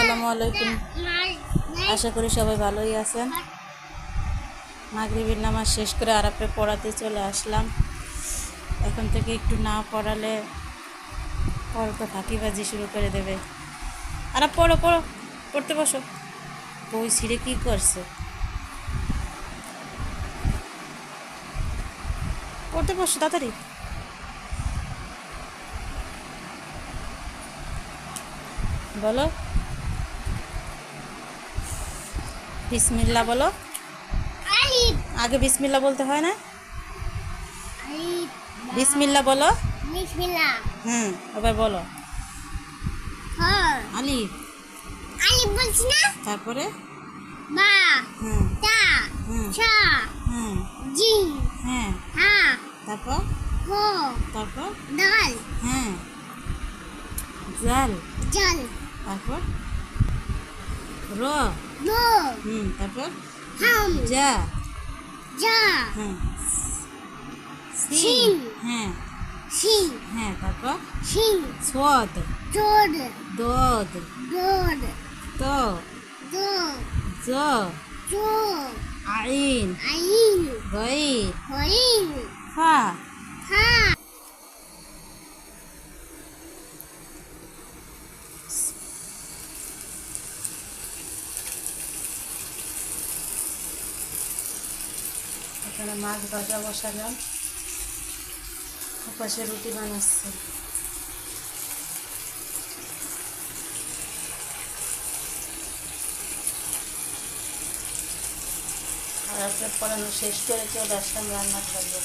আসসালামু আলাইকুম। আশা করি সবাই ভালোই আছেন। মাগরিবের নামাজ শেষ করে আরাপে পড়াতে চলে আসলাম। এখন থেকে একটু না পড়ালে পড়ো তো ফাঁকিবাজি শুরু করে দেবে। আরাপ পড়ো পড়ো, পড়তে বসো। বই ছিঁড়ে কী করছে? পড়তে বসো তাড়াতাড়ি। বলো বিসমিল্লাহ বলো। আগে বিসমিল্লাহ বলতে হয় না? বিসমিল্লাহ বলো। এবার বলো আলিফ। আলিফ বলছি না, তারপরে বা, হুম তা, হুম সা, হুম জিম, হ্যাঁ হা, তারপর হো, তারপর দাল, হ্যাঁ জাল, জল, তারপর র, দো, তারপর হাম, যা, যা, হ্যাঁ শিন, সিন, হ্যাঁ শিন, হ্যাঁ তারপর শিন, সোয়াদ, চোদ, দদ, দোদ, ত, দো, জ, চো, আইন, আইন, গইন, হইন, ফা। হা। এখানে মাছ ভাজা বসালাম, পাশে রুটি বানাচ্ছে। আর পড়ানো শেষ করে চলে আসলাম রান্না করবো।